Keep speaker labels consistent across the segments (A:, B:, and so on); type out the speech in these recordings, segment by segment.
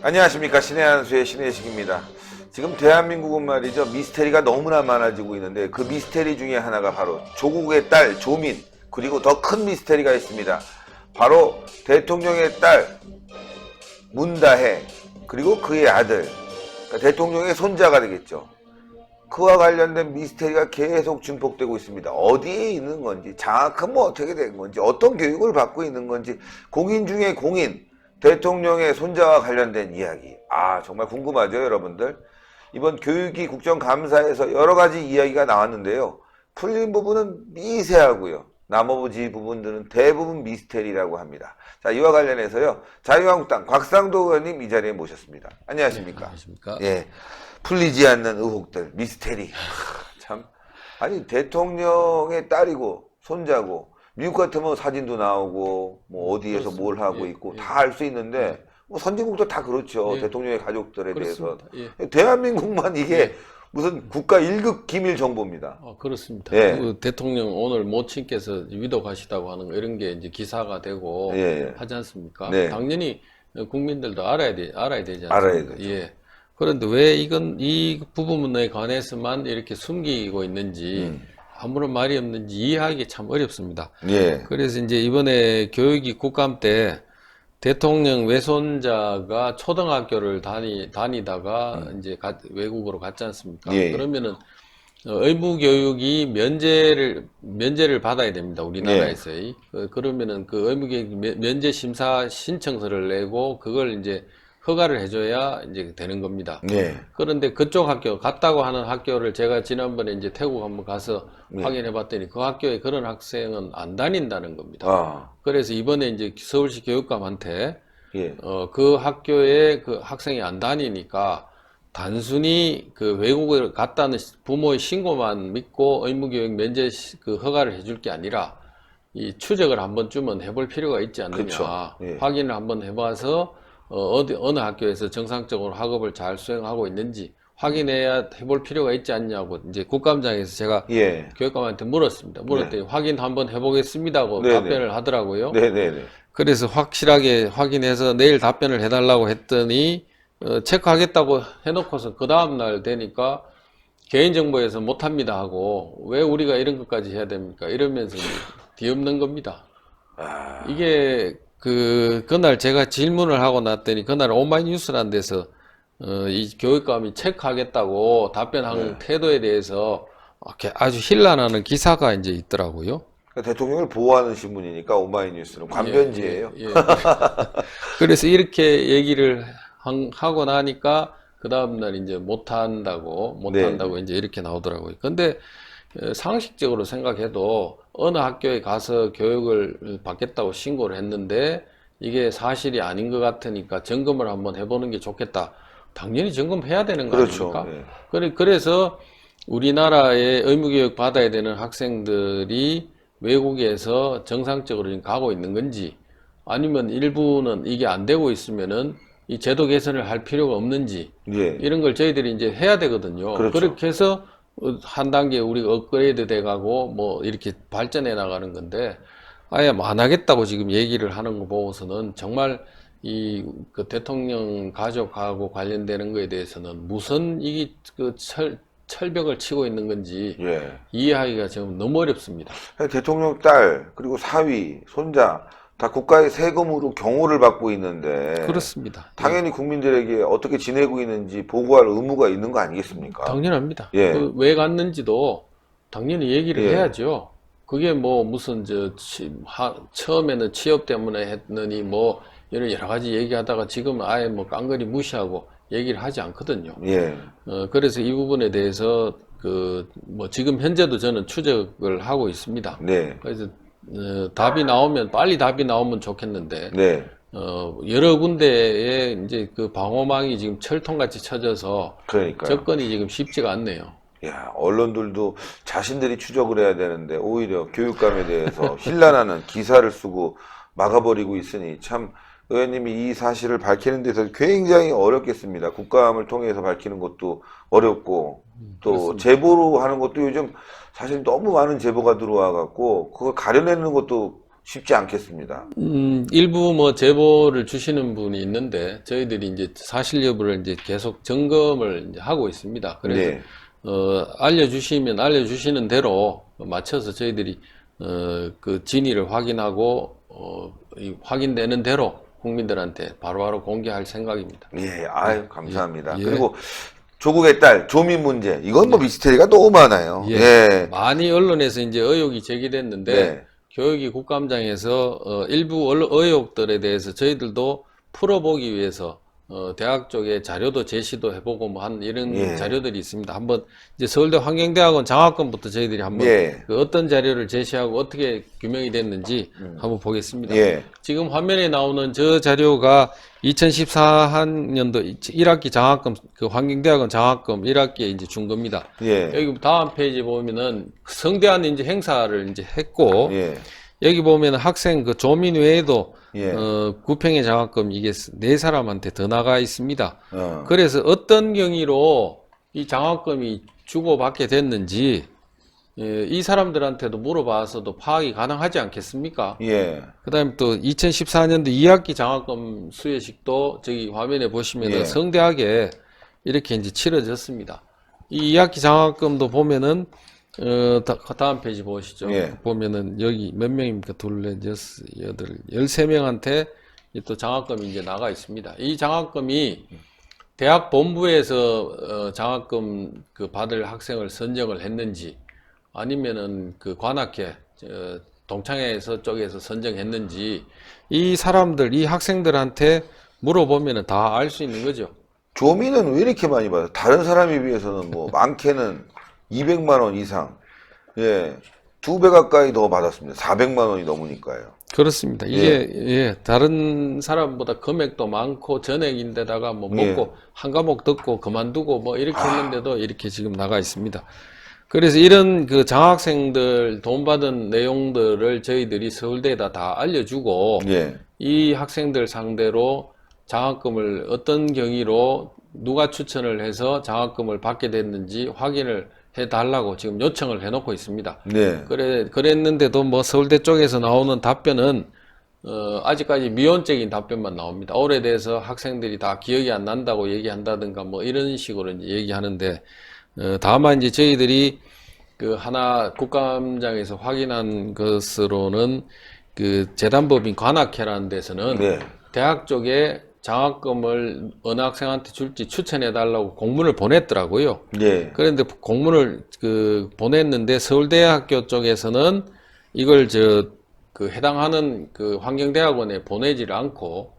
A: 안녕하십니까. 신의 한수의 신의식입니다. 지금 대한민국은 말이죠, 미스테리가 너무나 많아지고 있는데 그 미스테리 중에 하나가 바로 조국의 딸 조민, 그리고 더 큰 미스테리가 있습니다. 바로 대통령의 딸 문다혜, 그리고 그의 아들, 그러니까 대통령의 손자가 되겠죠. 그와 관련된 미스테리가 계속 증폭되고 있습니다. 어디에 있는 건지, 장학금 뭐 어떻게 된 건지, 어떤 교육을 받고 있는 건지, 공인 중에 공인, 대통령의 손자와 관련된 이야기. 정말 궁금하죠, 여러분들? 이번 교육위 국정감사에서 여러 가지 이야기가 나왔는데요. 풀린 부분은 미세하고요. 나머지 부분들은 대부분 미스테리라고 합니다. 자, 이와 관련해서요, 자유한국당 곽상도 의원님 이 자리에 모셨습니다. 안녕하십니까?
B: 네, 안녕하십니까?
A: 예. 풀리지 않는 의혹들, 미스테리. 참. 아니, 대통령의 딸이고, 손자고, 미국 같으면 사진도 나오고, 뭐 어디에서
B: 그렇습니다.
A: 뭘 하고
B: 예,
A: 있고,
B: 예.
A: 다 알 수 있는데, 뭐 선진국도 다 그렇죠.
B: 예.
A: 대통령의 가족들에
B: 그렇습니다.
A: 대해서.
B: 예.
A: 대한민국만 이게
B: 예.
A: 무슨 국가 1급 기밀 정보입니다.
B: 그렇습니다.
A: 예.
B: 그 대통령 오늘 모친께서 위독하시다고 하는 거 이런 게 이제 기사가 되고
A: 예.
B: 하지 않습니까?
A: 네.
B: 당연히 국민들도 알아야 되지 않습니까?
A: 알아야 되죠.
B: 예. 그런데 왜 이 부분에 관해서만 이렇게 숨기고 있는지 아무런 말이 없는지 이해하기 참 어렵습니다.
A: 예.
B: 그래서 이제 이번에 교육위 국감 때 대통령 외손자가 초등학교를 다니다가 이제 외국으로 갔지 않습니까?
A: 예.
B: 그러면은 의무 교육이 면제를 받아야 됩니다. 우리나라에서의. 그러면은 그 의무 교육 면제 심사 신청서를 내고 그걸 이제 허가를 해줘야 이제 되는 겁니다.
A: 예.
B: 그런데 그쪽 학교, 갔다고 하는 학교를 제가 지난번에 이제 태국 한번 가서 확인해 봤더니 그 학교에 그런 학생은 안 다닌다는 겁니다. 그래서 이번에 이제 서울시 교육감한테
A: 예.
B: 그 학교에 그 학생이 안 다니니까 단순히 그 외국에 갔다는 부모의 신고만 믿고 의무교육 면제 그 허가를 해줄 게 아니라 이 추적을 한 번쯤은 해볼 필요가 있지 않느냐.
A: 그쵸. 예.
B: 확인을 한번 해봐서 어느 학교에서 정상적으로 학업을 잘 수행하고 있는지 확인해야 해볼 필요가 있지 않냐고 이제 국감장에서 제가
A: 예.
B: 교육감한테 물었습니다. 물었더니 확인 한번 해보겠습니다고
A: 네네.
B: 답변을 하더라고요.
A: 네네네.
B: 그래서 확실하게 확인해서 내일 답변을 해달라고 했더니 체크하겠다고 해놓고서 그 다음날 되니까 개인정보에서 못합니다 하고 왜 우리가 이런 것까지 해야 됩니까? 이러면서 뒤엎는 겁니다. 이게 그날 제가 질문을 하고 났더니 그날 오마이뉴스라는 데서 이 교육감이 체크하겠다고 답변한 태도에 대해서 아주 힐난하는 기사가 이제 있더라고요.
A: 그러니까 대통령을 보호하는 신문이니까 오마이뉴스는 관변지예요.
B: 예. 그래서 이렇게 얘기를 하고 나니까 그 다음날 이제 못한다고 이제 이렇게 나오더라고요. 근데 상식적으로 생각해도 어느 학교에 가서 교육을 받겠다고 신고를 했는데 이게 사실이 아닌 것 같으니까 점검을 한번 해보는 게 좋겠다. 당연히 점검해야 되는 거
A: 그렇죠.
B: 아닙니까? 그래서 우리나라에 의무교육 받아야 되는 학생들이 외국에서 정상적으로 가고 있는 건지 아니면 일부는 이게 안 되고 있으면은 이 제도 개선을 할 필요가 없는지 이런 걸 저희들이 이제 해야 되거든요.
A: 그렇죠.
B: 그렇게 해서 한 단계 우리가 업그레이드 돼가고 뭐 이렇게 발전해 나가는 건데 아예 안 하겠다고 지금 얘기를 하는 거 보고서는 정말 그 대통령 가족하고 관련되는 거에 대해서는 무슨 이게 철벽을 치고 있는 건지 이해하기가 지금 너무 어렵습니다.
A: 대통령 딸, 그리고 사위, 손자 다 국가의 세금으로 경호를 받고 있는데
B: 그렇습니다.
A: 당연히 국민들에게 어떻게 지내고 있는지 보고할 의무가 있는 거 아니겠습니까?
B: 당연합니다. 왜 갔는지도 당연히 얘기를 해야죠. 그게 뭐 무슨 처음에는 취업 때문에 했느니 뭐 여러 가지 얘기하다가 지금 아예 뭐 깡그리 무시하고 얘기를 하지 않거든요. 그래서 이 부분에 대해서 뭐 지금 현재도 저는 추적을 하고 있습니다. 그래서 빨리 답이 나오면 좋겠는데 여러 군데에 이제 그 방호망이 지금 철통같이 쳐져서 접근이 지금 쉽지가 않네요.
A: 언론들도 자신들이 추적을 해야 되는데 오히려 교육감에 대해서 힐난하는 기사를 쓰고 막아버리고 있으니 참 의원님이 이 사실을 밝히는 데서 굉장히 어렵겠습니다. 국감을 통해서 밝히는 것도 어렵고 또
B: 그렇습니다.
A: 제보로 하는 것도 요즘 사실 너무 많은 제보가 들어와 갖고 그걸 가려내는 것도 쉽지 않겠습니다.
B: 일부 뭐 제보를 주시는 분이 있는데 저희들이 이제 사실 여부를 이제 계속 점검을 이제 하고 있습니다. 그래서
A: 네.
B: 알려주시면 알려주시는 대로 맞춰서 저희들이 그 진위를 확인하고 확인되는 대로 국민들한테 바로바로 공개할 생각입니다.
A: 예, 아유, 감사합니다.
B: 예.
A: 그리고 조국의 딸, 조민 문제. 이건 뭐 미스테리가 너무 많아요.
B: 예.
A: 예.
B: 많이 언론에서 이제 의혹이 제기됐는데
A: 네.
B: 교육위 국감장에서 일부 의혹들에 대해서 저희들도 풀어보기 위해서 대학 쪽에 자료도 제시도 해보고 뭐 한 이런
A: 예.
B: 자료들이 있습니다. 한번 이제 서울대 환경대학원 장학금부터 저희들이 한번
A: 예.
B: 그 어떤 자료를 제시하고 어떻게 규명이 됐는지 한번 보겠습니다.
A: 예.
B: 지금 화면에 나오는 저 자료가 2014학년도 1학기 장학금 그 환경대학원 장학금 1학기에 이제 준 겁니다.
A: 예.
B: 여기 다음 페이지 보면은 성대한 이제 행사를 이제 했고
A: 예.
B: 여기 보면 학생 그 조민 외에도
A: 예.
B: 9평의 장학금 이게 4사람한테 더 나가 있습니다. 그래서 어떤 경위로 이 장학금이 주고받게 됐는지 이 사람들한테도 물어봐서도 파악이 가능하지 않겠습니까?
A: 예.
B: 그 다음에 또 2014년도 2학기 장학금 수여식도 저기 화면에 보시면은
A: 예.
B: 성대하게 이렇게 이제 치러졌습니다. 이 2학기 장학금도 보면은 다음 페이지 보시죠.
A: 예.
B: 보면은 여기 몇 명입니까? 둘, 넷, 여섯, 여덟, 13명한테 또 장학금이 이제 나가 있습니다. 이 장학금이 대학 본부에서 장학금 그 받을 학생을 선정을 했는지 아니면은 그 관악회 동창회에서 쪽에서 선정했는지 이 사람들 이 학생들한테 물어보면은 다 알 수 있는 거죠.
A: 조민은 왜 이렇게 많이 받아요? 다른 사람에 비해서는 뭐 많게는 200만 원 이상, 예, 2배 가까이 더 받았습니다. 400만 원이 넘으니까요.
B: 그렇습니다. 이게 예, 다른 사람보다 금액도 많고 전액인데다가 뭐 먹고
A: 예.
B: 한 과목 듣고 그만두고 뭐 이렇게 했는데도 이렇게 지금 나가 있습니다. 그래서 이런 그 장학생들 돈 받은 내용들을 저희들이 서울대에다 다 알려주고
A: 예.
B: 이 학생들 상대로 장학금을 어떤 경위로 누가 추천을 해서 장학금을 받게 됐는지 확인을 해달라고 지금 요청을 해놓고 있습니다.
A: 네.
B: 그랬는데도 뭐 서울대 쪽에서 나오는 답변은 아직까지 미온적인 답변만 나옵니다. 오래돼서 학생들이 다 기억이 안 난다고 얘기한다든가 뭐 이런 식으로 이제 얘기하는데 다만 이제 저희들이 그 하나 국감장에서 확인한 것으로는 그 재단법인 관악회라는 데서는
A: 네.
B: 대학 쪽에 장학금을 어느 학생한테 줄지 추천해 달라고 공문을 보냈더라고요.
A: 예.
B: 그런데 공문을 그 보냈는데 서울대학교 쪽에서는 이걸 그 해당하는 그 환경대학원에 보내지를 않고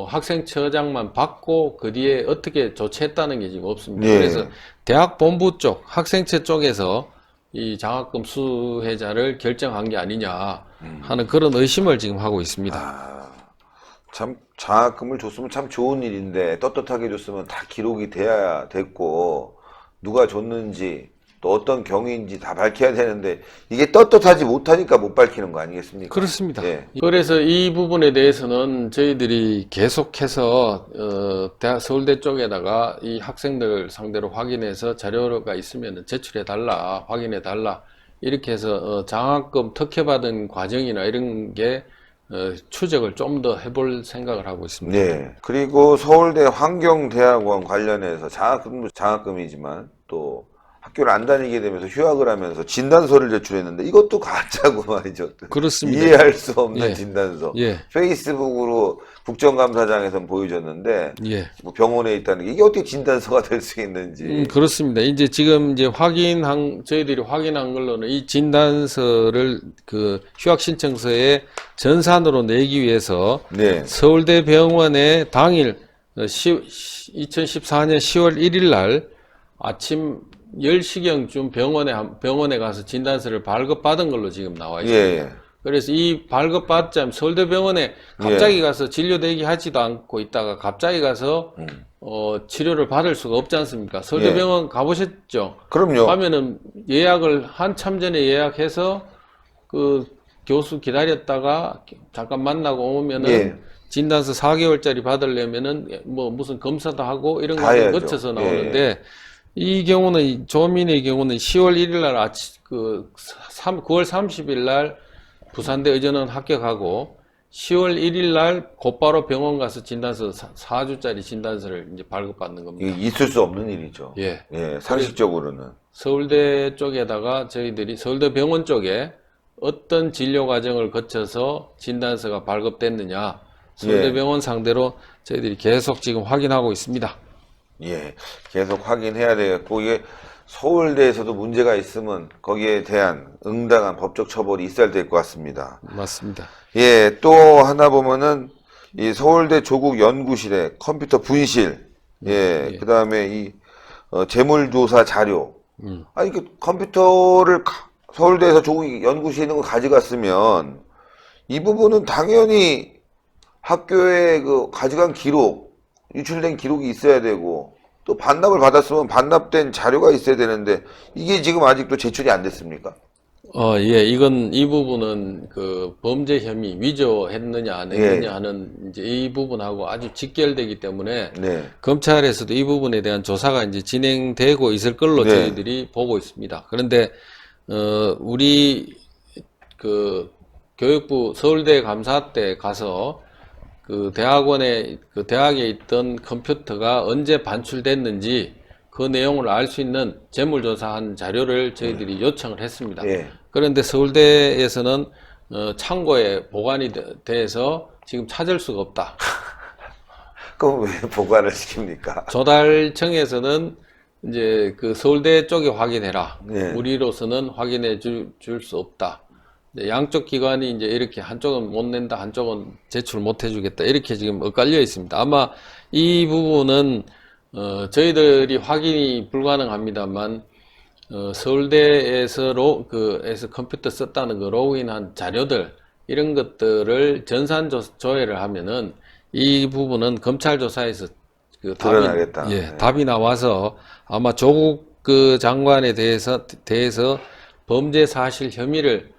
B: 학생처장만 받고 그 뒤에 어떻게 조치했다는 게 지금 없습니다.
A: 예.
B: 그래서 대학 본부 쪽 학생처 쪽에서 이 장학금 수혜자를 결정한 게 아니냐 하는 그런 의심을 지금 하고 있습니다.
A: 참 장학금을 줬으면 참 좋은 일인데 떳떳하게 줬으면 다 기록이 돼야 됐고 누가 줬는지 또 어떤 경위인지 다 밝혀야 되는데 이게 떳떳하지 못하니까 못 밝히는 거 아니겠습니까?
B: 그렇습니다.
A: 예.
B: 그래서 이 부분에 대해서는 저희들이 계속해서 서울대 쪽에다가 이 학생들 상대로 확인해서 자료가 있으면 제출해 달라, 확인해 달라 이렇게 해서 장학금 특혜받은 과정이나 이런 게 추적을 좀 더 해볼 생각을 하고 있습니다.
A: 네. 그리고 서울대 환경대학원 관련해서 장학금도 장학금이지만 또 학교를 안 다니게 되면서 휴학을 하면서 진단서를 제출했는데 이것도 가짜고 말이죠.
B: 그렇습니다.
A: 이해할 수 없는
B: 예.
A: 진단서.
B: 예.
A: 페이스북으로 국정감사장에서 보여줬는데
B: 예.
A: 뭐 병원에 있다는 게 이게 어떻게 진단서가 될 수 있는지.
B: 그렇습니다. 이제 지금 이제 저희들이 확인한 걸로는 이 진단서를 그 휴학 신청서에 전산으로 내기 위해서
A: 네.
B: 서울대 병원에 당일 2014년 10월 1일 날 아침 10시경쯤 병원에 가서 진단서를 발급받은 걸로 지금 나와 있습니다.
A: 예.
B: 그래서 이 발급받자면 서울대병원에 갑자기 가서 진료 대기하지도 않고 있다가 갑자기 가서 치료를 받을 수가 없지 않습니까? 서울대병원 가보셨죠?
A: 그럼요.
B: 가면은 예약을 한참 전에 예약해서 그 교수 기다렸다가 잠깐 만나고 오면은
A: 예.
B: 진단서 4개월짜리 받으려면은 뭐 무슨 검사도 하고 이런
A: 다
B: 거
A: 해야죠.
B: 거쳐서 나오는데 이 경우는 조민의 경우는 10월 1일 날 아침 9월 30일 날 부산대 의전원 합격하고 10월 1일 날 곧바로 병원 가서 진단서 4주짜리 진단서를 이제 발급받는 겁니다.
A: 이게 있을 수 없는 일이죠.
B: 예.
A: 예, 상식적으로는.
B: 서울대 쪽에다가 저희들이 서울대 병원 쪽에 어떤 진료 과정을 거쳐서 진단서가 발급됐느냐 서울대
A: 예.
B: 병원 상대로 저희들이 계속 지금 확인하고 있습니다.
A: 예, 계속 확인해야 되겠고, 이게 서울대에서도 문제가 있으면 거기에 대한 응당한 법적 처벌이 있어야 될 것 같습니다.
B: 맞습니다.
A: 예, 또 하나 보면은 이 서울대 조국 연구실에 컴퓨터 분실, 예,
B: 예.
A: 그 다음에 이 재물조사 자료. 아니, 그 컴퓨터를 서울대에서 조국 연구실에 있는 거 가져갔으면 이 부분은 당연히 학교에 그 가져간 기록, 유출된 기록이 있어야 되고 또 반납을 받았으면 반납된 자료가 있어야 되는데 이게 지금 아직도 제출이 안 됐습니까?
B: 예, 이 부분은 그 범죄 혐의 위조했느냐 안 했느냐
A: 예.
B: 하는 이제 이 부분하고 아주 직결되기 때문에
A: 네.
B: 검찰에서도 이 부분에 대한 조사가 이제 진행되고 있을 걸로
A: 네.
B: 저희들이 보고 있습니다. 그런데 우리 그 교육부 서울대 감사 때 가서 그 대학에 있던 컴퓨터가 언제 반출됐는지 그 내용을 알 수 있는 재물조사한 자료를 저희들이 요청을 했습니다.
A: 예.
B: 그런데 서울대에서는 창고에 보관이 돼서 지금 찾을 수가 없다.
A: 그럼 왜 보관을 시킵니까?
B: 조달청에서는 이제 그 서울대 쪽에 확인해라.
A: 네.
B: 우리로서는 확인해 줄 수 없다. 양쪽 기관이 이제 이렇게 한쪽은 못 낸다, 한쪽은 제출 못 해주겠다. 이렇게 지금 엇갈려 있습니다. 아마 이 부분은 저희들이 확인이 불가능합니다만 서울대에서 에서 컴퓨터 썼다는 거 로그인한 자료들 이런 것들을 전산 조회를 하면은 이 부분은 검찰 조사에서 그
A: 드러나겠다.
B: 예,
A: 네.
B: 답이 나와서 아마 조국 그 장관에 대해서 범죄 사실 혐의를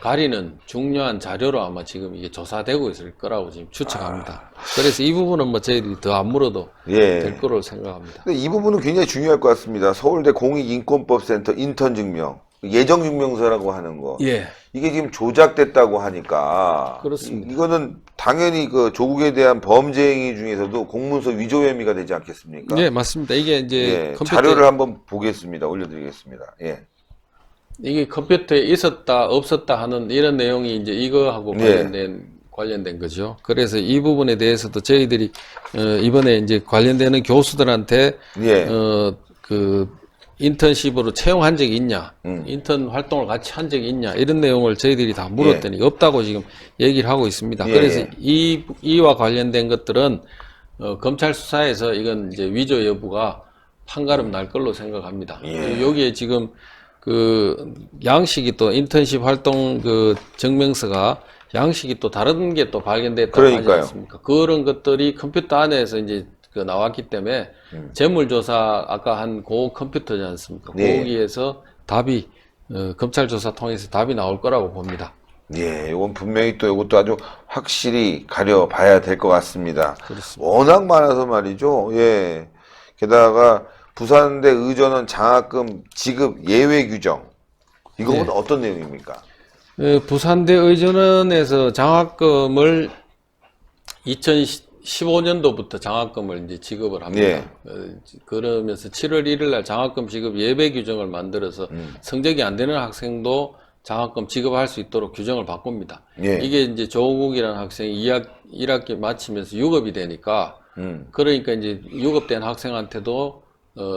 B: 가리는 중요한 자료로 아마 지금 이게 조사되고 있을 거라고 지금 추측합니다. 그래서 이 부분은 뭐 저희들이 더 안 물어도
A: 예.
B: 될 거로 생각합니다.
A: 근데 이 부분은 굉장히 중요할 것 같습니다. 서울대 공익인권법센터 인턴 증명, 예정 증명서라고 하는 거.
B: 예.
A: 이게 지금 조작됐다고 하니까.
B: 그렇습니다.
A: 이거는 당연히 그 조국에 대한 범죄 행위 중에서도 공문서 위조 혐의가 되지 않겠습니까?
B: 예, 맞습니다. 이게 이제
A: 예,
B: 컴퓨터
A: 자료를 한번 보겠습니다. 올려드리겠습니다. 예.
B: 이게 컴퓨터에 있었다 없었다 하는 이런 내용이 이제 이거하고
A: 네.
B: 관련된 거죠. 그래서 이 부분에 대해서도 저희들이 이번에 이제 관련되는 교수들한테
A: 예.
B: 그 인턴십으로 채용한 적이 있냐,
A: 음.
B: 인턴 활동을 같이 한 적이 있냐 이런 내용을 저희들이 다 물었더니 없다고 지금 얘기를 하고 있습니다.
A: 예.
B: 그래서 이와 관련된 것들은 검찰 수사에서 이건 이제 위조 여부가 판가름 날 걸로 생각합니다.
A: 예.
B: 여기에 지금 그 양식이 또 인턴십 활동 그 증명서가 양식이 또 다른 게 또 발견됐다고 하지
A: 그러니까요.
B: 않습니까? 그런 것들이 컴퓨터 안에서 이제 그 나왔기 때문에 재물조사 아까 한 고 컴퓨터지 않습니까?
A: 네.
B: 거기에서 답이 검찰 조사 통해서 답이 나올 거라고 봅니다.
A: 예, 이건 분명히 또 이것도 아주 확실히 가려봐야 될 것 같습니다.
B: 그렇습니다.
A: 워낙 많아서 말이죠. 예. 게다가 부산대 의전원 장학금 지급 예외 규정. 이거는
B: 네.
A: 어떤 내용입니까?
B: 부산대 의전원에서 장학금을 2015년도부터 장학금을 이제 지급을 합니다.
A: 예.
B: 그러면서 7월 1일 날 장학금 지급 예외 규정을 만들어서 성적이 안 되는 학생도 장학금 지급할 수 있도록 규정을 바꿉니다.
A: 예.
B: 이게 이제 조국이라는 학생이 1학기 마치면서 유급이 되니까 그러니까 이제 유급된 학생한테도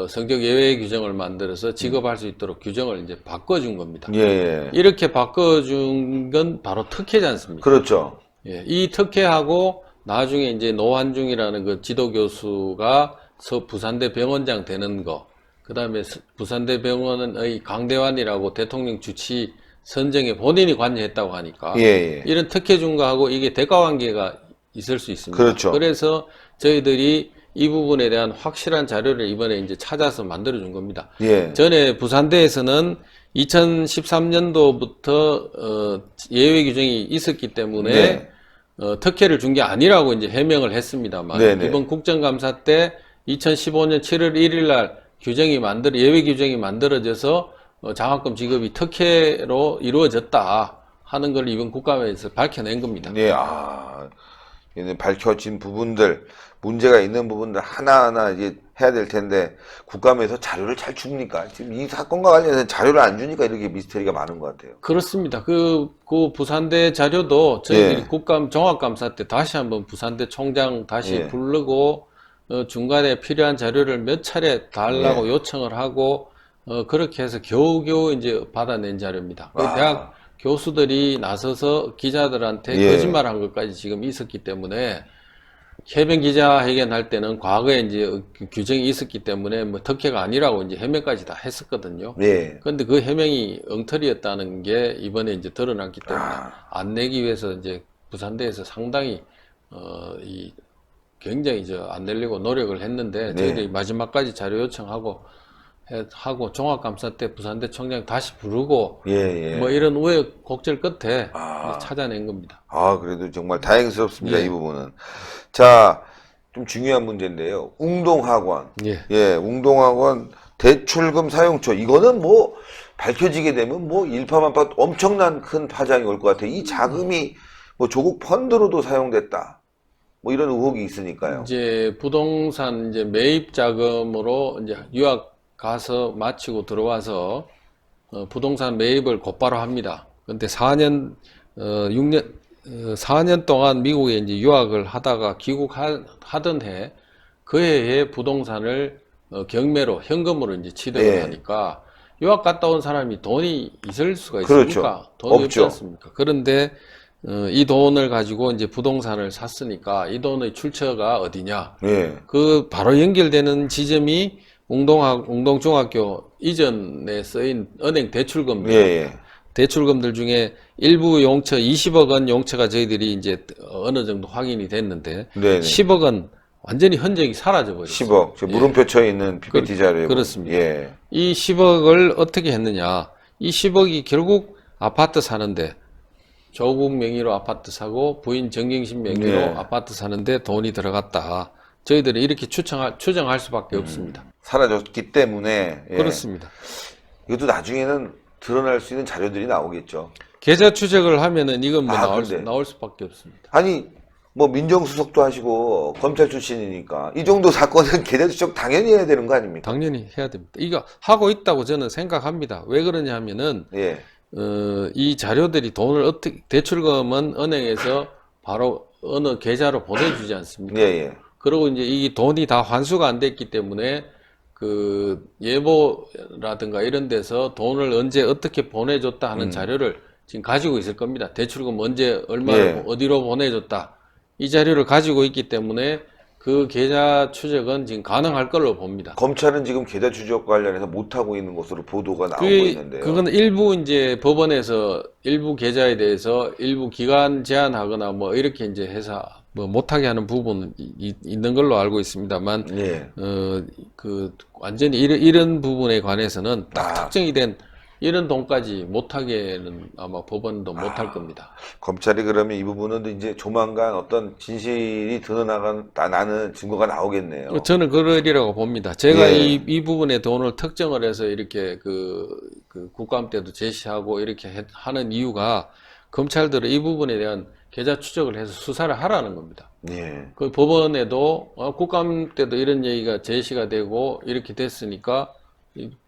B: 성적 예외 규정을 만들어서 지급할 수 있도록 규정을 이제 바꿔준 겁니다.
A: 예.
B: 이렇게 바꿔준 건 바로 특혜지 않습니까?
A: 그렇죠.
B: 예, 이 특혜하고 나중에 이제 노한중이라는 그 지도교수가 부산대 병원장 되는 거, 그 다음에 부산대 병원의 강대환이라고 대통령 주치 선정에 본인이 관여했다고 하니까
A: 예.
B: 이런 특혜 준 거하고 이게 대가 관계가 있을 수 있습니다.
A: 그렇죠.
B: 그래서 저희들이 이 부분에 대한 확실한 자료를 이번에 이제 찾아서 만들어 준 겁니다.
A: 예.
B: 전에 부산대에서는 2013년도부터 예외 규정이 있었기 때문에
A: 네.
B: 특혜를 준 게 아니라고 이제 해명을 했습니다만
A: 네네.
B: 이번 국정감사 때 2015년 7월 1일 날 예외 규정이 만들어져서 장학금 지급이 특혜로 이루어졌다 하는 걸 이번 국감에서 밝혀낸 겁니다.
A: 네, 이제 밝혀진 부분들, 문제가 있는 부분들 하나하나 이제 해야 될 텐데, 국감에서 자료를 잘 줍니까? 지금 이 사건과 관련해서 자료를 안 주니까 이렇게 미스터리가 많은 것 같아요.
B: 그렇습니다. 그 부산대 자료도 저희들이
A: 예.
B: 국감 종합감사 때 다시 한번 부산대 총장 다시
A: 예.
B: 부르고 중간에 필요한 자료를 몇 차례 달라고
A: 예.
B: 요청을 하고 그렇게 해서 겨우겨우 이제 받아낸 자료입니다. 그 대학 교수들이 나서서 기자들한테
A: 예.
B: 거짓말한 것까지 지금 있었기 때문에 해명 기자회견 할 때는 과거에 이제 규정이 있었기 때문에 뭐 특혜가 아니라고 이제 해명까지 다 했었거든요.
A: 예.
B: 그런데 그 해명이 엉터리였다는 게 이번에 이제 드러났기 때문에 안 내기 위해서 이제 부산대에서 상당히 굉장히 안 내려고 노력을 했는데
A: 네.
B: 저희들이 마지막까지 자료 요청하고 종합감사 때 부산대 총장 다시 부르고
A: 예.
B: 뭐 이런 우여곡절 끝에 찾아낸 겁니다.
A: 그래도 정말 다행스럽습니다.
B: 예.
A: 이 부분은. 자, 좀 중요한 문제인데요. 웅동학원.
B: 예.
A: 웅동학원 대출금 사용처. 이거는 뭐 밝혀지게 되면 뭐 일파만파 엄청난 큰 파장이 올 것 같아요. 이 자금이 뭐 조국 펀드로도 사용됐다. 뭐 이런 의혹이 있으니까요.
B: 이제 부동산 이제 매입 자금으로 이제 유학 가서 마치고 들어와서 부동산 매입을 곧바로 합니다. 근데 4년 동안 미국에 이제 유학을 하다가 귀국하던 해, 그 해에 부동산을 경매로 현금으로 이제 취득을
A: 예.
B: 하니까 유학 갔다 온 사람이 돈이 있을 수가 있습니까?
A: 그렇죠.
B: 돈이 없지
A: 없죠.
B: 않습니까? 그런데 이 돈을 가지고 이제 부동산을 샀으니까 이 돈의 출처가 어디냐?
A: 예.
B: 그 바로 연결되는 지점이 웅동중학교 이전에 쓰인 은행 대출금들.
A: 예.
B: 대출금들 중에 일부 용처 20억 원 용처가 저희들이 이제 어느 정도 확인이 됐는데
A: 네네.
B: 10억 원 완전히 흔적이 사라져 버렸어요.
A: 10억. 저 물음표 쳐 있는 PPT 자료에.
B: 그렇습니다.
A: 예.
B: 이 10억을 어떻게 했느냐? 이 10억이 결국 아파트 사는데 조국 명의로 아파트 사고 부인 정경심 명의로
A: 네.
B: 아파트 사는데 돈이 들어갔다. 저희들이 이렇게 추정할 수밖에 없습니다.
A: 사라졌기 때문에. 예.
B: 그렇습니다.
A: 이것도 나중에는 드러날 수 있는 자료들이 나오겠죠.
B: 계좌 추적을 하면은 이건 뭐
A: 근데.
B: 나올 수밖에 없습니다.
A: 아니, 뭐 민정수석도 하시고 검찰 출신이니까 이 정도 사건은 계좌 추적 당연히 해야 되는 거 아닙니까?
B: 당연히 해야 됩니다. 이거 하고 있다고 저는 생각합니다. 왜 그러냐 하면은
A: 예.
B: 이 자료들이 돈을 어떻게 대출금은 은행에서 바로 어느 계좌로 보내주지 않습니까?
A: 예.
B: 그리고 이제 이 돈이 다 환수가 안 됐기 때문에 그 예보라든가 이런 데서 돈을 언제 어떻게 보내줬다 하는 자료를 지금 가지고 있을 겁니다. 대출금 언제 얼마를
A: 예.
B: 어디로 보내줬다. 이 자료를 가지고 있기 때문에 그 계좌 추적은 지금 가능할 걸로 봅니다.
A: 검찰은 지금 계좌 추적 관련해서 못하고 있는 것으로 보도가 나오고 있는데요.
B: 그건 일부 이제 법원에서 일부 계좌에 대해서 일부 기간 제한하거나 뭐 이렇게 이제 해서 뭐 못하게 하는 부분은 있는 걸로 알고 있습니다만,
A: 예.
B: 완전히 이런 부분에 관해서는 딱
A: 아.
B: 특정이 된 이런 돈까지 못하게는 아마 법원도 못할 겁니다.
A: 검찰이 그러면 이 부분은 이제 조만간 어떤 진실이 드러나는 증거가 나오겠네요.
B: 저는 그러리라고 봅니다. 제가
A: 예.
B: 이 부분의 돈을 특정을 해서 이렇게 그 국감 때도 제시하고 이렇게 하는 이유가 검찰들은 이 부분에 대한 계좌 추적을 해서 수사를 하라는 겁니다.
A: 예.
B: 그 법원에도 국감 때도 이런 얘기가 제시가 되고 이렇게 됐으니까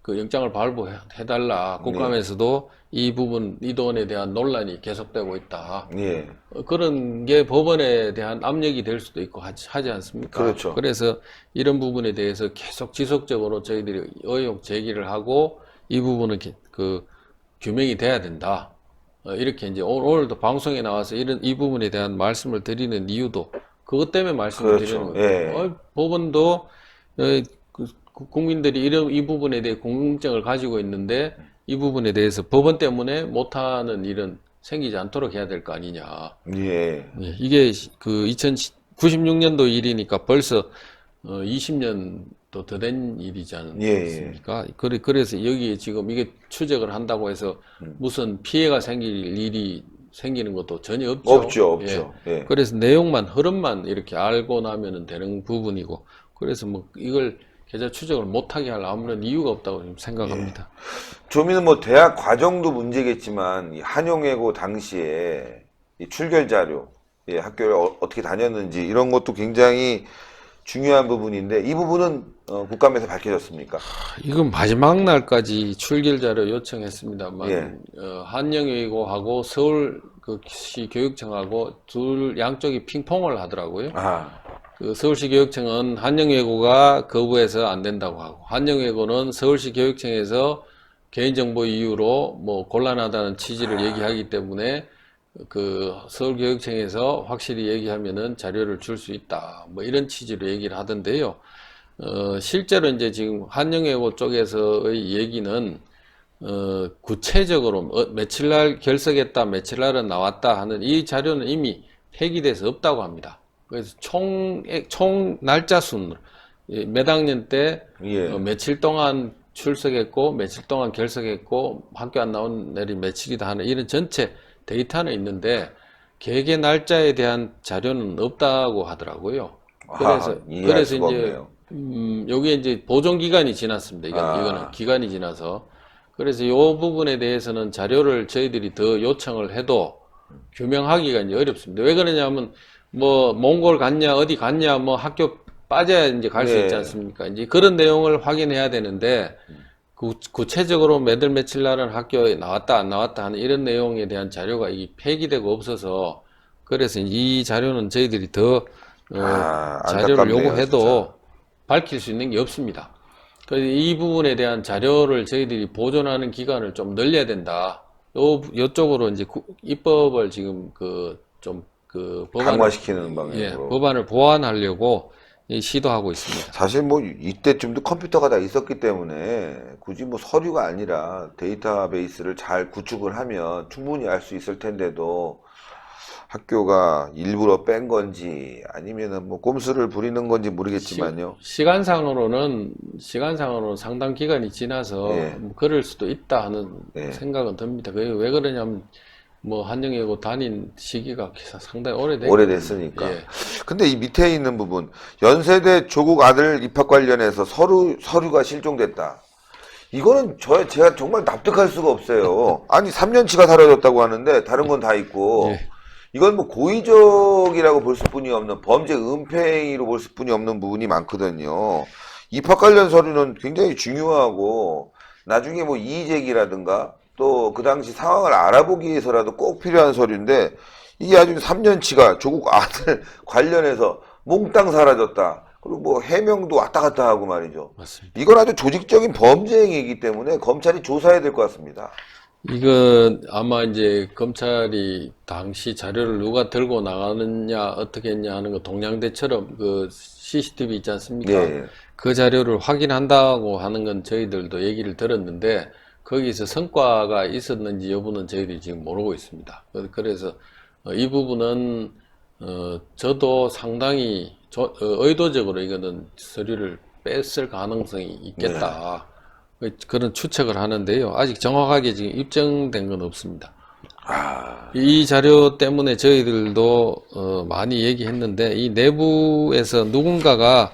B: 그 영장을 발부해달라. 국감에서도 이 부분, 이 돈에 대한 논란이 계속되고 있다.
A: 예.
B: 그런 게 법원에 대한 압력이 될 수도 있고 하지 않습니까?
A: 그렇죠.
B: 그래서 이런 부분에 대해서 계속 지속적으로 저희들이 의혹 제기를 하고 이 부분은 규명이 돼야 된다. 이렇게 이제 오늘도 방송에 나와서 이 부분에 대한 말씀을 드리는 이유도 그것 때문에 말씀을
A: 그렇죠.
B: 드리는 거예요.
A: 예.
B: 법원도 국민들이 이 부분에 대해 궁금증을 가지고 있는데 이 부분에 대해서 법원 때문에 못하는 일은 생기지 않도록 해야 될 거 아니냐.
A: 예.
B: 이게 1996년도 일이니까 벌써 20년도 더 된 일이지 않습니까? 그래서 여기 지금 이게 추적을 한다고 해서 무슨 피해가 생길 일이 생기는 것도 전혀 없죠.
A: 없죠. 예.
B: 그래서 흐름만 이렇게 알고 나면은 되는 부분이고, 그래서 뭐 이걸 계좌 추적을 못하게 할 아무런 이유가 없다고 생각합니다.
A: 조민은 뭐 대학 과정도 문제겠지만 이 한용예고 당시에 이 출결 자료, 예, 학교를 어떻게 다녔는지 이런 것도 굉장히 중요한 부분인데 이 부분은 국감에서 밝혀졌습니까?
B: 이건 마지막 날까지 출결 자료 요청했습니다만
A: 예.
B: 한영예고하고 서울시 교육청하고 둘 양쪽이 핑퐁을 하더라고요.
A: 아,
B: 그 서울시 교육청은 한영예고가 거부해서 안 된다고 하고 한영예고는 서울시 교육청에서 개인정보 이유로 뭐 곤란하다는 취지를 얘기하기 때문에 그 서울교육청에서 확실히 얘기하면은 자료를 줄 수 있다. 뭐 이런 취지로 얘기를 하던데요. 실제로 이제 지금 한영예고 쪽에서의 얘기는 구체적으로 며칠 날 결석했다, 며칠 날은 나왔다 하는 이 자료는 이미 폐기돼서 없다고 합니다. 그래서 총 날짜 순으로 몇 학년 때
A: 예.
B: 며칠 동안 출석했고 며칠 동안 결석했고 학교 안 나온 날이 며칠이다 하는 이런 전체 데이터는 있는데 개개 날짜에 대한 자료는 없다고 하더라고요. 그래서 이제 여기에 이제 보존 기간이 지났습니다. 이거는 기간이 지나서 그래서 이 부분에 대해서는 자료를 저희들이 더 요청을 해도 규명하기가 이제 어렵습니다. 왜 그러냐면 뭐 몽골 갔냐 어디 갔냐 뭐 학교 빠져야 이제 갈 수 있지 않습니까? 이제 그런 내용을 확인해야 되는데 구체적으로 몇월 며칠 날은 학교에 나왔다 안 나왔다 하는 이런 내용에 대한 자료가 이 폐기되고 없어서 그래서 이 자료는 저희들이 더 자료를 요구해도
A: 진짜.
B: 밝힐 수 있는 게 없습니다. 그래서 이 부분에 대한 자료를 저희들이 보존하는 기간을 좀 늘려야 된다. 요쪽으로 이제 입법을 지금
A: 강화시키는 방향으로.
B: 법안을 보완하려고 시도하고 있습니다.
A: 사실 뭐 이때쯤도 컴퓨터가 다 있었기 때문에 굳이 뭐 서류가 아니라 데이터베이스를 잘 구축을 하면 충분히 알 수 있을 텐데도 학교가 일부러 뺀 건지 아니면은 뭐 꼼수를 부리는 건지 모르겠지만요.
B: 시간상으로는 상당 기간이 지나서 뭐 그럴 수도 있다 하는 생각은 듭니다. 그게 왜 그러냐면 뭐 한영예고 다닌 시기가 상당히
A: 오래됐으니까.
B: 예.
A: 근데 이 밑에 있는 부분 연세대 조국 아들 입학 관련해서 서류가 실종됐다. 이거는 제가 정말 납득할 수가 없어요. 아니 3년치가 사라졌다고 하는데 다른 건 다 있고
B: 예.
A: 이건 뭐 고의적이라고 볼 수뿐이 없는 범죄 은폐 행위로 볼 수뿐이 없는 부분이 많거든요. 입학 관련 서류는 굉장히 중요하고 나중에 뭐 이의제기라든가 또 그 당시 상황을 알아보기 위해서라도 꼭 필요한 서류인데 이게 아주 3년치가 조국 아들 관련해서 몽땅 사라졌다. 그리고 뭐 해명도 왔다 갔다 하고 말이죠.
B: 맞습니다.
A: 이건 아주 조직적인 범죄 행위이기 때문에 검찰이 조사해야 될 것 같습니다.
B: 이건 아마 이제 검찰이 당시 자료를 누가 들고 나가느냐 어떻게 했냐 하는 거 동양대처럼 그 CCTV 있지 않습니까?
A: 예.
B: 그 자료를 확인한다고 하는 건 저희들도 얘기를 들었는데 거기서 성과가 있었는지 여부는 저희들이 지금 모르고 있습니다. 그래서 이 부분은 저도 상당히 의도적으로 이거는 서류를 뺐을 가능성이 있겠다. 그런 추측을 하는데요. 아직 정확하게 지금 입증된 건 없습니다. 이 자료 때문에 저희들도 많이 얘기했는데 이 내부에서 누군가가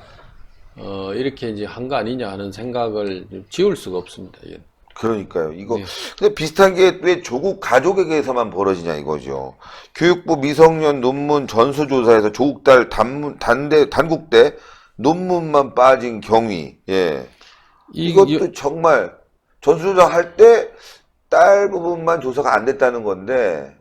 B: 이렇게 이제 한 거 아니냐 하는 생각을 지울 수가 없습니다.
A: 그러니까요. 이거 근데 비슷한 게 왜 조국 가족에게서만 벌어지냐 이거죠. 교육부 미성년 논문 전수조사에서 조국 딸 단국대 논문만 빠진 경위. 예. 이것도 정말 전수조사 할 때 딸 부분만 조사가 안 됐다는 건데,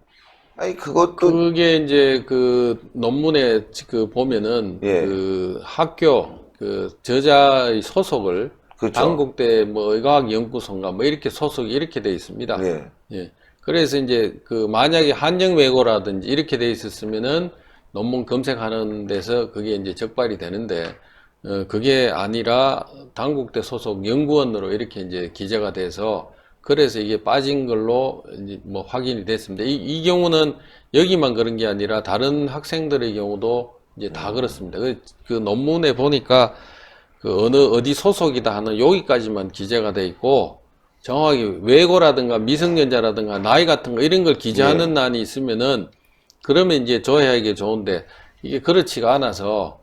A: 아니 그것도
B: 그게 이제 그 논문에 그 보면은 그 학교 그 저자의 소속을
A: 그렇죠.
B: 단국대 뭐 의과학연구소인가 뭐 이렇게 소속이 이렇게 돼 있습니다. 예. 그래서 이제 그 만약에 한영외고라든지 이렇게 돼 있었으면은 논문 검색하는 데서 그게 이제 적발이 되는데 그게 아니라 단국대 소속 연구원으로 이렇게 이제 기재가 돼서 그래서 이게 빠진 걸로 이제 뭐 확인이 됐습니다. 이 경우는 여기만 그런 게 아니라 다른 학생들의 경우도 이제 다 그렇습니다. 그 논문에 보니까 그 어디 소속이다 하는 여기까지만 기재가 돼 있고 정확히 외고라든가 미성년자라든가 나이 같은 거 이런 걸 기재하는 난이 있으면은 그러면 이제 조회하기 좋은데 이게 그렇지가 않아서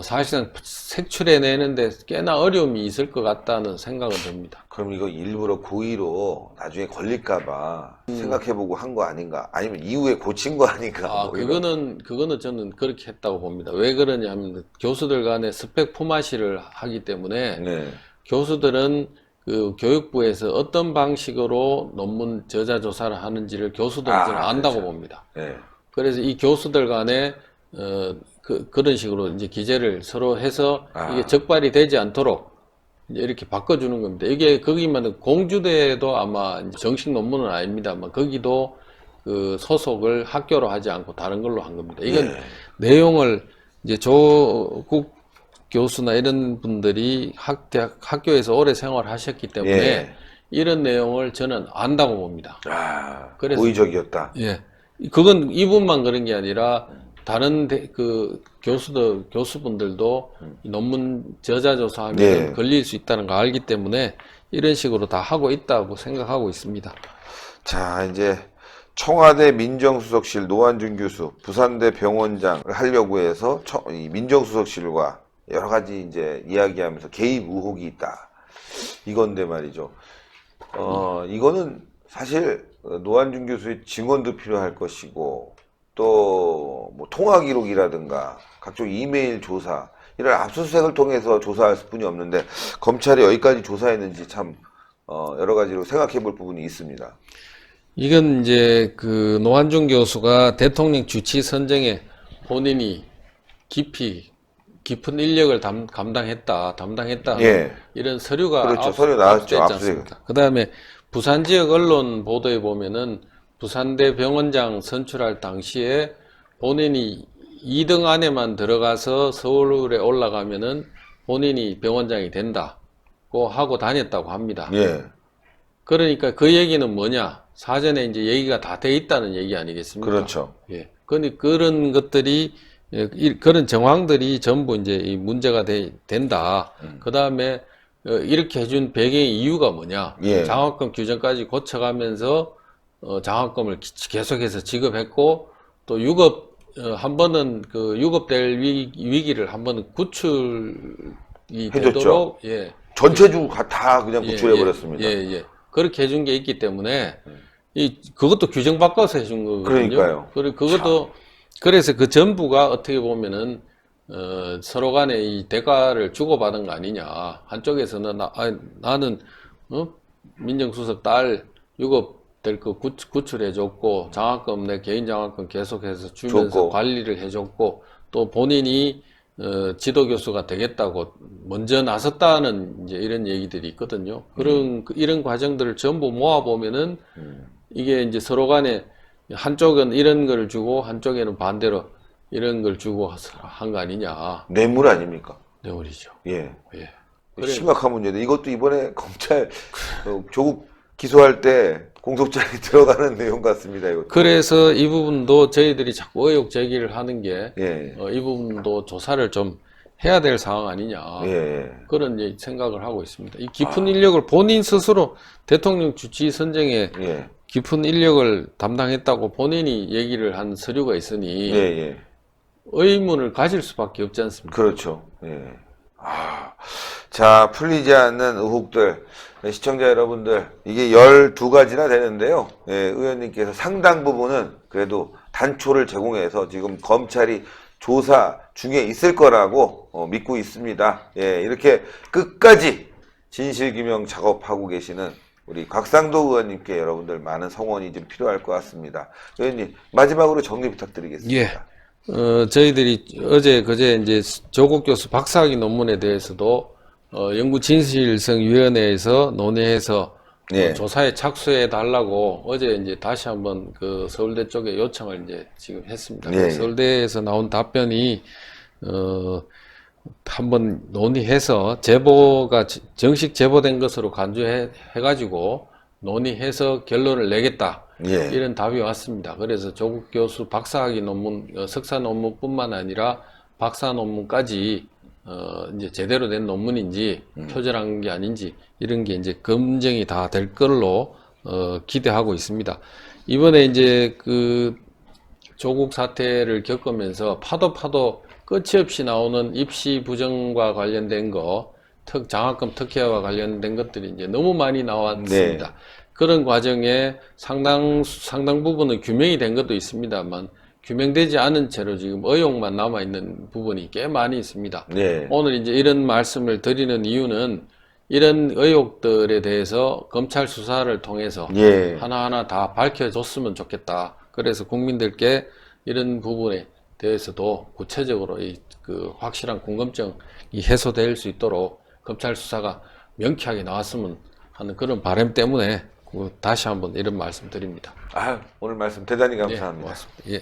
B: 사실상 색출해내는데 꽤나 어려움이 있을 것 같다는 생각은 듭니다.
A: 그럼 이거 일부러 고의로 나중에 걸릴까봐 생각해보고 한 거 아닌가? 아니면 이후에 고친 거 아닌가? 뭐 이런.
B: 그거는 저는 그렇게 했다고 봅니다. 왜 그러냐면 교수들 간에 스펙 포마시를 하기 때문에
A: 네.
B: 교수들은 그 교육부에서 어떤 방식으로 논문 저자 조사를 하는지를 교수들은 저는 안다고
A: 그렇죠.
B: 봅니다.
A: 네.
B: 그래서 이 교수들 간에 그런 식으로 이제 기재를 서로 해서 이게 적발이 되지 않도록 이제 이렇게 바꿔주는 겁니다. 이게 거기만 공주대도 아마 이제 정식 논문은 아닙니다만 거기도 그 소속을 학교로 하지 않고 다른 걸로 한 겁니다. 이건
A: 네.
B: 내용을 이제 조국 교수나 이런 분들이 학교에서 오래 생활하셨기 때문에
A: 예.
B: 이런 내용을 저는 안다고 봅니다. 그래서
A: 고의적이었다.
B: 예, 그건 이분만 그런 게 아니라 다른 그 교수분들도 논문 저자 조사하면
A: 네.
B: 걸릴 수 있다는 걸 알기 때문에 이런 식으로 다 하고 있다고 생각하고 있습니다.
A: 자, 이제 청와대 민정수석실 노한준 교수, 부산대 병원장을 하려고 해서 이 민정수석실과 여러 가지 이제 이야기하면서 개입 의혹이 있다. 이건데 말이죠. 이거는 사실 노한준 교수의 증언도 필요할 것이고 또 뭐 통화 기록이라든가 각종 이메일 조사 이런 압수수색을 통해서 조사할 뿐이 없는데 검찰이 여기까지 조사했는지 참 여러 가지로 생각해 볼 부분이 있습니다.
B: 이건 이제 그 노한준 교수가 대통령 주치 선정에 본인이 깊은 인력을 담당했다.
A: 예.
B: 이런 서류가
A: 그렇죠. 서류 나왔죠.
B: 압수됐지 않습니까? 그 다음에 부산 지역 언론 보도에 보면은 부산대 병원장 선출할 당시에 본인이 2등 안에만 들어가서 서울에 올라가면은 본인이 병원장이 된다고 하고 다녔다고 합니다.
A: 예.
B: 그러니까 그 얘기는 뭐냐? 사전에 이제 얘기가 다 돼 있다는 얘기 아니겠습니까?
A: 그렇죠.
B: 예. 그런 것들이 그런 정황들이 전부 이제 이 문제가 된다. 그 다음에 이렇게 해준 배경의 이유가 뭐냐?
A: 예.
B: 장학금 규정까지 고쳐가면서 장학금을 계속해서 지급했고 또 한 번은 그 유급될 위기를 한 번은 구출이
A: 해줬죠.
B: 되도록 예.
A: 전체주 다 그냥 구출해 버렸습니다.
B: 예. 그렇게 해준 게 있기 때문에 그것도 규정 바꿔서 해준 거거든요.
A: 그러니까요.
B: 그것도 그래서 그 전부가 어떻게 보면은 서로 간에 이 대가를 주고받은 거 아니냐. 한쪽에서는 나는 민정수석 딸 유급될 거 구출해줬고 장학금 내 개인 장학금 계속해서 주면서
A: 줬고.
B: 관리를 해줬고 또 본인이 지도교수가 되겠다고 먼저 나섰다는 이제 이런 얘기들이 있거든요. 이런 과정들을 전부 모아보면은 이게 이제 서로 간에 한쪽은 이런 걸 주고 한쪽에는 반대로 이런 걸 주고 한 거 아니냐.
A: 뇌물 아닙니까?
B: 뇌물이죠.
A: 예.
B: 예.
A: 심각한 문제인데 이것도 이번에 검찰 조국 기소할 때 공소장에 들어가는 내용 같습니다. 이것도.
B: 그래서 이 부분도 저희들이 자꾸 의혹 제기를 하는 게
A: 예.
B: 이 부분도 조사를 좀 해야 될 상황 아니냐.
A: 예.
B: 그런 이제 생각을 하고 있습니다. 이 깊은 인력을 본인 스스로 대통령 주치 선정에
A: 예.
B: 깊은 인력을 담당했다고 본인이 얘기를 한 서류가 있으니
A: 예.
B: 의문을 가질 수밖에 없지 않습니까?
A: 그렇죠. 예. 자, 풀리지 않는 의혹들. 네, 시청자 여러분들, 이게 12가지나 되는데요. 예, 의원님께서 상당 부분은 그래도 단초를 제공해서 지금 검찰이 조사 중에 있을 거라고 믿고 있습니다. 예, 이렇게 끝까지 진실규명 작업하고 계시는 우리 곽상도 의원님께 여러분들 많은 성원이 좀 필요할 것 같습니다. 의원님, 마지막으로 정리 부탁드리겠습니다.
B: 예. 저희들이 그제 이제 조국 교수 박사학위 논문에 대해서도 연구진실성위원회에서 논의해서
A: 예.
B: 조사에 착수해 달라고 어제 이제 다시 한번 그 서울대 쪽에 요청을 이제 지금 했습니다.
A: 예.
B: 서울대에서 나온 답변이 한번 논의해서 제보가 정식 제보된 것으로 간주해 가지고 논의해서 결론을 내겠다.
A: 예.
B: 이런 답이 왔습니다. 그래서 조국 교수 박사학위 논문, 석사 논문뿐만 아니라 박사 논문까지 이제 제대로 된 논문인지 표절한 게 아닌지 이런 게 이제 검증이 다 될 걸로 기대하고 있습니다. 이번에 이제 그 조국 사태를 겪으면서 파도 끝이 없이 나오는 입시 부정과 관련된 거, 장학금 특혜와 관련된 것들이 이제 너무 많이 나왔습니다.
A: 네.
B: 그런 과정에 상당 부분은 규명이 된 것도 있습니다만, 규명되지 않은 채로 지금 의혹만 남아있는 부분이 꽤 많이 있습니다.
A: 네.
B: 오늘 이제 이런 말씀을 드리는 이유는 이런 의혹들에 대해서 검찰 수사를 통해서
A: 예.
B: 하나하나 다 밝혀줬으면 좋겠다. 그래서 국민들께 이런 부분에 대해서도 구체적으로 그 확실한 궁금증이 해소될 수 있도록 검찰 수사가 명쾌하게 나왔으면 하는 그런 바람 때문에 다시 한번 이런 말씀 드립니다.
A: 오늘 말씀 대단히
B: 예,
A: 감사합니다.
B: 고맙습니다. 예.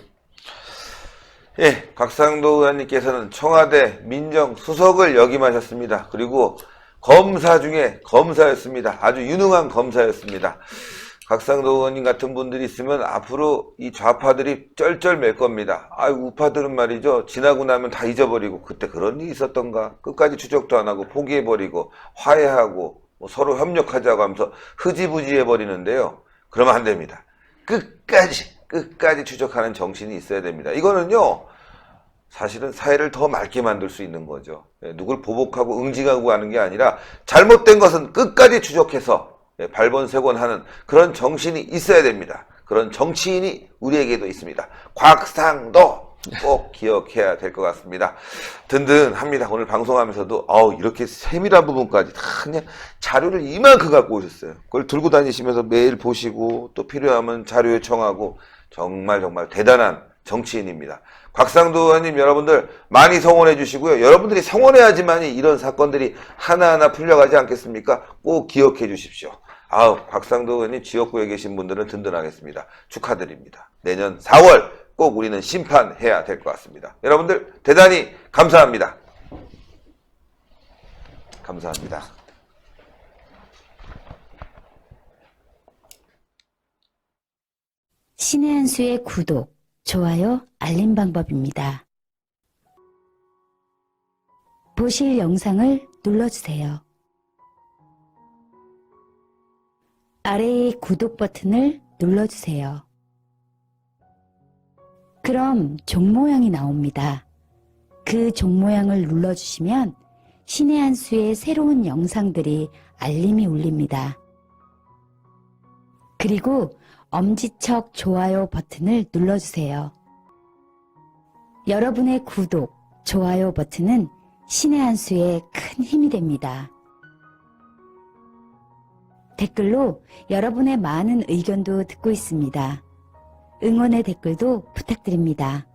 A: 예, 곽상도 의원님께서는 청와대 민정수석을 역임하셨습니다. 그리고 검사 중에 검사였습니다. 아주 유능한 검사였습니다. 곽상도 의원님 같은 분들이 있으면 앞으로 이 좌파들이 쩔쩔맬 겁니다. 우파들은 말이죠. 지나고 나면 다 잊어버리고 그때 그런 일이 있었던가 끝까지 추적도 안 하고 포기해버리고 화해하고 뭐 서로 협력하자고 하면서 흐지부지 해버리는데요. 그러면 안 됩니다. 끝까지 추적하는 정신이 있어야 됩니다. 이거는요. 사실은 사회를 더 맑게 만들 수 있는 거죠. 누굴 보복하고 응징하고 하는 게 아니라 잘못된 것은 끝까지 추적해서 발본색원하는 그런 정신이 있어야 됩니다. 그런 정치인이 우리에게도 있습니다. 곽상도 꼭 기억해야 될 것 같습니다. 든든합니다. 오늘 방송하면서도 이렇게 세밀한 부분까지 다 그냥 자료를 이만큼 갖고 오셨어요. 그걸 들고 다니시면서 매일 보시고 또 필요하면 자료 요청하고 정말 대단한 정치인입니다. 곽상도 의원님 여러분들 많이 성원해 주시고요. 여러분들이 성원해야지만이 이런 사건들이 하나하나 풀려가지 않겠습니까? 꼭 기억해 주십시오. 곽상도 의원님 지역구에 계신 분들은 든든하겠습니다. 축하드립니다. 내년 4월 꼭 우리는 심판해야 될 것 같습니다. 여러분들 대단히 감사합니다. 감사합니다.
C: 신의 한 수의 구독, 좋아요, 알림 방법입니다. 보실 영상을 눌러주세요. 아래의 구독 버튼을 눌러주세요. 그럼 종 모양이 나옵니다. 그 종 모양을 눌러주시면 신의 한 수의 새로운 영상들이 알림이 울립니다. 그리고 엄지척 좋아요 버튼을 눌러주세요. 여러분의 구독, 좋아요 버튼은 신의 한 수에 큰 힘이 됩니다. 댓글로 여러분의 많은 의견도 듣고 있습니다. 응원의 댓글도 부탁드립니다.